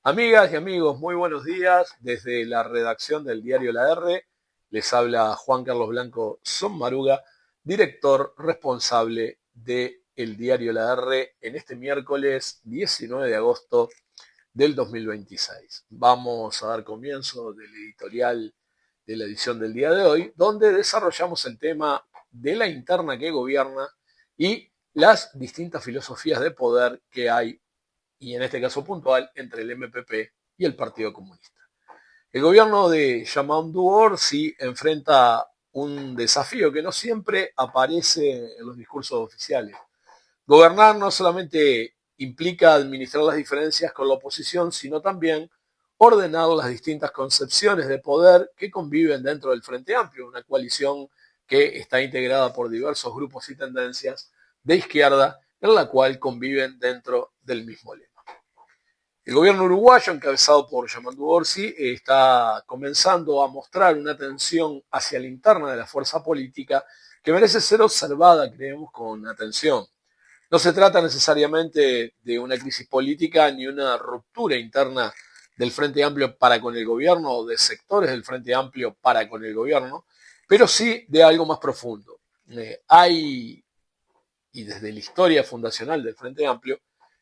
Amigas y amigos, muy buenos días. Desde la redacción del diario La R, les habla Juan Carlos Blanco Sonmaruga, director responsable de el diario La R en este miércoles 19 de agosto del 2026. Vamos a dar comienzo del editorial de la edición del día de hoy, donde desarrollamos el tema de la interna que gobierna y las distintas filosofías de poder que hay, y en este caso puntual, entre el MPP y el Partido Comunista. El gobierno de Yamandu Orsi enfrenta un desafío que no siempre aparece en los discursos oficiales. Gobernar no solamente implica administrar las diferencias con la oposición, sino también ordenar las distintas concepciones de poder que conviven dentro del Frente Amplio, una coalición que está integrada por diversos grupos y tendencias de izquierda, en la cual conviven dentro del mismo lema. El gobierno uruguayo, encabezado por Yamandu Orsi, está comenzando a mostrar una tensión hacia la interna de la fuerza política que merece ser observada, creemos, con atención. No se trata necesariamente de una crisis política ni una ruptura interna del Frente Amplio para con el gobierno o de sectores del Frente Amplio para con el gobierno, pero sí de algo más profundo. Hay, y desde la historia fundacional del Frente Amplio,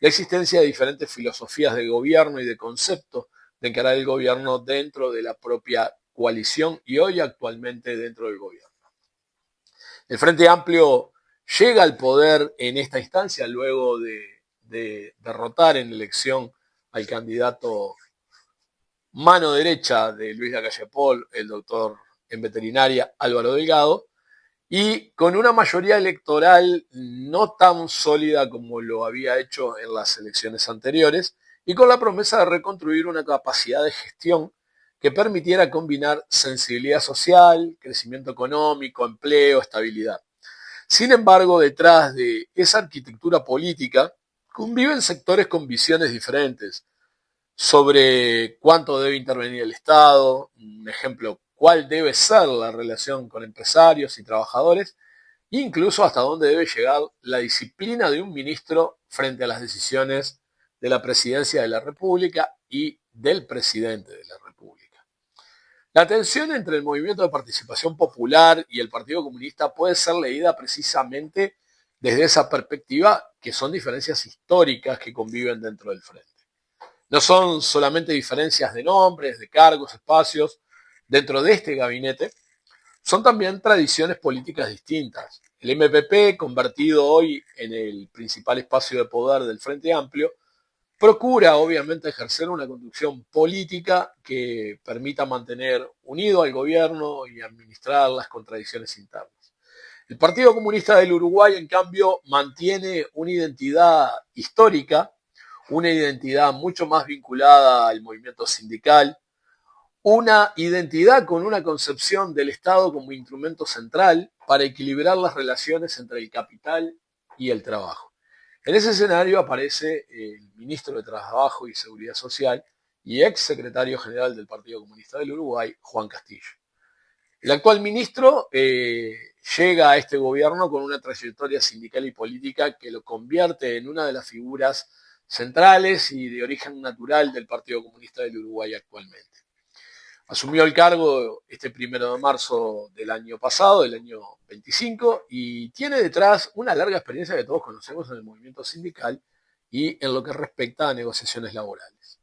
la existencia de diferentes filosofías de gobierno y de conceptos de encarar el gobierno dentro de la propia coalición y hoy actualmente dentro del gobierno. El Frente Amplio llega al poder en esta instancia luego de derrotar en elección al candidato mano derecha de Luis Lacalle Pou, el doctor en veterinaria Álvaro Delgado, y con una mayoría electoral no tan sólida como lo había hecho en las elecciones anteriores, y con la promesa de reconstruir una capacidad de gestión que permitiera combinar sensibilidad social, crecimiento económico, empleo, estabilidad. Sin embargo, detrás de esa arquitectura política conviven sectores con visiones diferentes sobre cuánto debe intervenir el Estado, un ejemplo, cuál debe ser la relación con empresarios y trabajadores, incluso hasta dónde debe llegar la disciplina de un ministro frente a las decisiones de la presidencia de la República y del presidente de la República. La tensión entre el movimiento de participación popular y el Partido Comunista puede ser leída precisamente desde esa perspectiva, que son diferencias históricas que conviven dentro del frente. No son solamente diferencias de nombres, de cargos, espacios dentro de este gabinete, son también tradiciones políticas distintas. El MPP, convertido hoy en el principal espacio de poder del Frente Amplio, procura obviamente ejercer una conducción política que permita mantener unido al gobierno y administrar las contradicciones internas. El Partido Comunista del Uruguay, en cambio, mantiene una identidad histórica, una identidad mucho más vinculada al movimiento sindical, una identidad con una concepción del Estado como instrumento central para equilibrar las relaciones entre el capital y el trabajo. En ese escenario aparece el ministro de Trabajo y Seguridad Social y ex secretario general del Partido Comunista del Uruguay, Juan Castillo. El actual ministro llega a este gobierno con una trayectoria sindical y política que lo convierte en una de las figuras centrales y de origen natural del Partido Comunista del Uruguay actualmente. Asumió el cargo este 1 de marzo del año pasado, del año 25, y tiene detrás una larga experiencia que todos conocemos en el movimiento sindical y en lo que respecta a negociaciones laborales.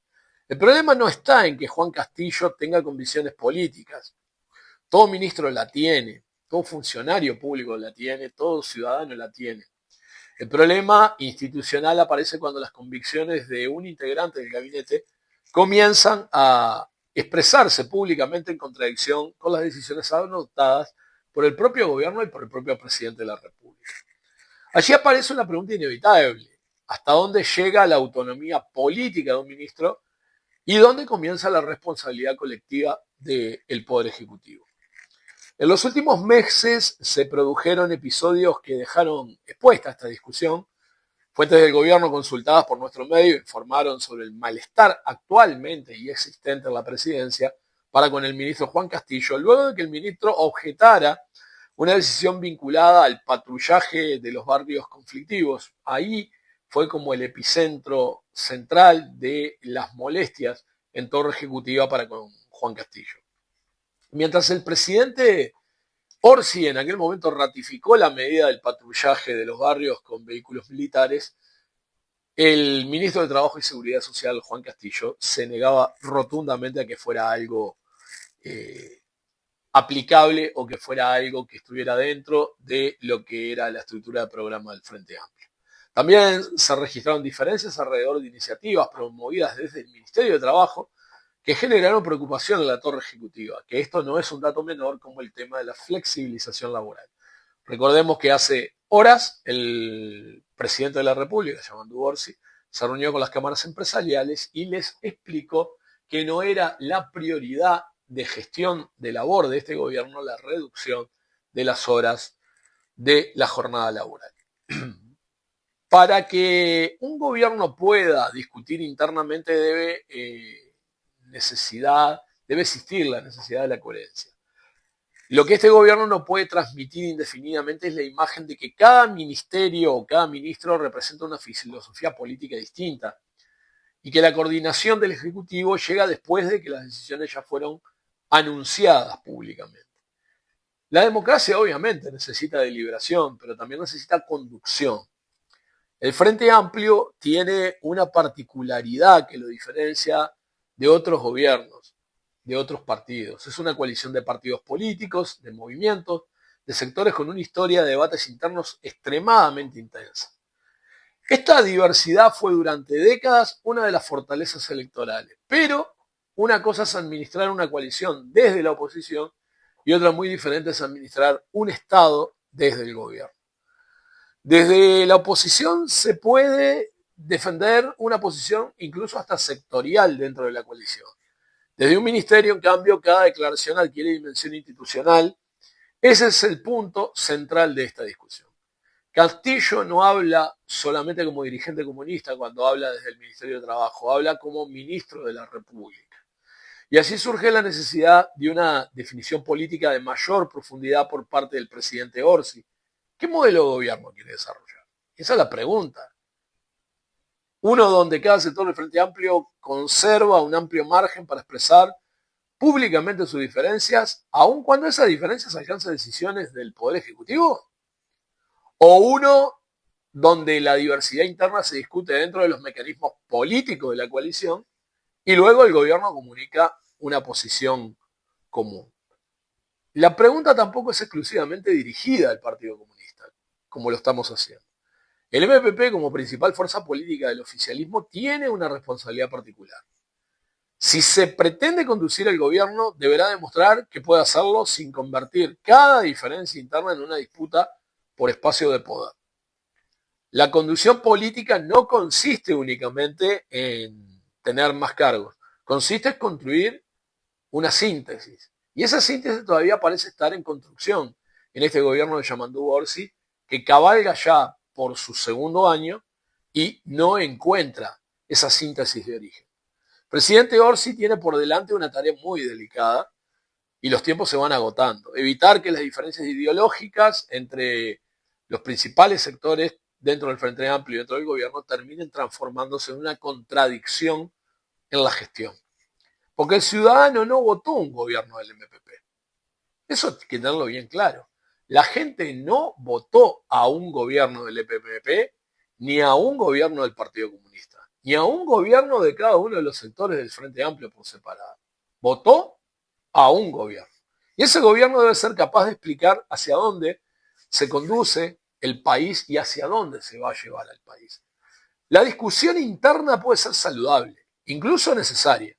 El problema no está en que Juan Castillo tenga convicciones políticas. Todo ministro la tiene, todo funcionario público la tiene, todo ciudadano la tiene. El problema institucional aparece cuando las convicciones de un integrante del gabinete comienzan a expresarse públicamente en contradicción con las decisiones adoptadas por el propio gobierno y por el propio presidente de la República. Allí aparece una pregunta inevitable: ¿hasta dónde llega la autonomía política de un ministro y dónde comienza la responsabilidad colectiva del Poder Ejecutivo? En los últimos meses se produjeron episodios que dejaron expuesta esta discusión. Fuentes del gobierno consultadas por nuestro medio informaron sobre el malestar actualmente y existente en la presidencia para con el ministro Juan Castillo, luego de que el ministro objetara una decisión vinculada al patrullaje de los barrios conflictivos. Ahí fue como el epicentro central de las molestias en torno ejecutiva para con Juan Castillo. Mientras el presidente Orsi en aquel momento ratificó la medida del patrullaje de los barrios con vehículos militares, el ministro de Trabajo y Seguridad Social, Juan Castillo, se negaba rotundamente a que fuera algo aplicable o que fuera algo que estuviera dentro de lo que era la estructura de programa del Frente Amplio. También se registraron diferencias alrededor de iniciativas promovidas desde el Ministerio de Trabajo que generaron preocupación en la torre ejecutiva, que esto no es un dato menor como el tema de la flexibilización laboral. Recordemos que hace horas el presidente de la República, Yamandu Orsi, se reunió con las cámaras empresariales y les explicó que no era la prioridad de gestión de labor de este gobierno la reducción de las horas de la jornada laboral. Para que un gobierno pueda discutir internamente debe existir la necesidad de la coherencia. Lo que este gobierno no puede transmitir indefinidamente es la imagen de que cada ministerio o cada ministro representa una filosofía política distinta y que la coordinación del Ejecutivo llega después de que las decisiones ya fueron anunciadas públicamente. La democracia obviamente necesita deliberación, pero también necesita conducción. El Frente Amplio tiene una particularidad que lo diferencia de otros gobiernos, de otros partidos. Es una coalición de partidos políticos, de movimientos, de sectores con una historia de debates internos extremadamente intensa. Esta diversidad fue durante décadas una de las fortalezas electorales, pero una cosa es administrar una coalición desde la oposición y otra muy diferente es administrar un Estado desde el gobierno. Desde la oposición se puede defender una posición incluso hasta sectorial dentro de la coalición. Desde un ministerio, en cambio, cada declaración adquiere dimensión institucional. Ese es el punto central de esta discusión. Castillo no habla solamente como dirigente comunista cuando habla desde el Ministerio de Trabajo, habla como ministro de la República. Y así surge la necesidad de una definición política de mayor profundidad por parte del presidente Orsi. ¿Qué modelo de gobierno quiere desarrollar? Esa es la pregunta. Uno donde cada sector del Frente Amplio conserva un amplio margen para expresar públicamente sus diferencias, aun cuando esas diferencias alcanzan decisiones del Poder Ejecutivo. O uno donde la diversidad interna se discute dentro de los mecanismos políticos de la coalición y luego el gobierno comunica una posición común. La pregunta tampoco es exclusivamente dirigida al Partido Comunista, como lo estamos haciendo. El MPP, como principal fuerza política del oficialismo, tiene una responsabilidad particular. Si se pretende conducir el gobierno, deberá demostrar que puede hacerlo sin convertir cada diferencia interna en una disputa por espacio de poder. La conducción política no consiste únicamente en tener más cargos, consiste en construir una síntesis. Y esa síntesis todavía parece estar en construcción en este gobierno de Yamandu Orsi, que cabalga ya por su segundo año y no encuentra esa síntesis de origen. El presidente Orsi tiene por delante una tarea muy delicada y los tiempos se van agotando. Evitar que las diferencias ideológicas entre los principales sectores dentro del Frente Amplio y dentro del gobierno terminen transformándose en una contradicción en la gestión. Porque el ciudadano no votó un gobierno del MPP. Eso hay que tenerlo bien claro. La gente no votó a un gobierno del MPP, ni a un gobierno del Partido Comunista, ni a un gobierno de cada uno de los sectores del Frente Amplio por separado. Votó a un gobierno. Y ese gobierno debe ser capaz de explicar hacia dónde se conduce el país y hacia dónde se va a llevar al país. La discusión interna puede ser saludable, incluso necesaria.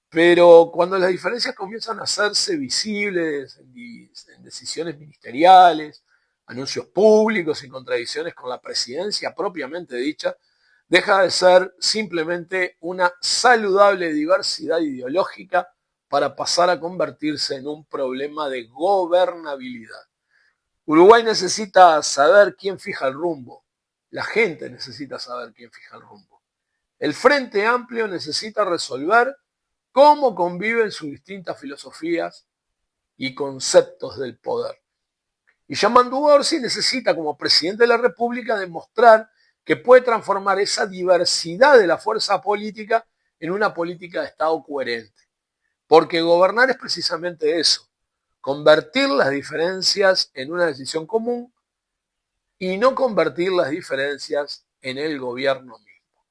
Pero cuando las diferencias comienzan a hacerse visibles en decisiones ministeriales, anuncios públicos y contradicciones con la presidencia propiamente dicha, deja de ser simplemente una saludable diversidad ideológica para pasar a convertirse en un problema de gobernabilidad. Uruguay necesita saber quién fija el rumbo. La gente necesita saber quién fija el rumbo. El Frente Amplio necesita resolver cómo conviven sus distintas filosofías y conceptos del poder. Y Yamandu Orsi necesita, como presidente de la República, demostrar que puede transformar esa diversidad de la fuerza política en una política de Estado coherente. Porque gobernar es precisamente eso, convertir las diferencias en una decisión común y no convertir las diferencias en el gobierno mismo.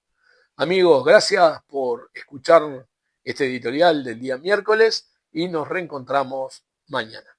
Amigos, gracias por escuchar este editorial del día miércoles y nos reencontramos mañana.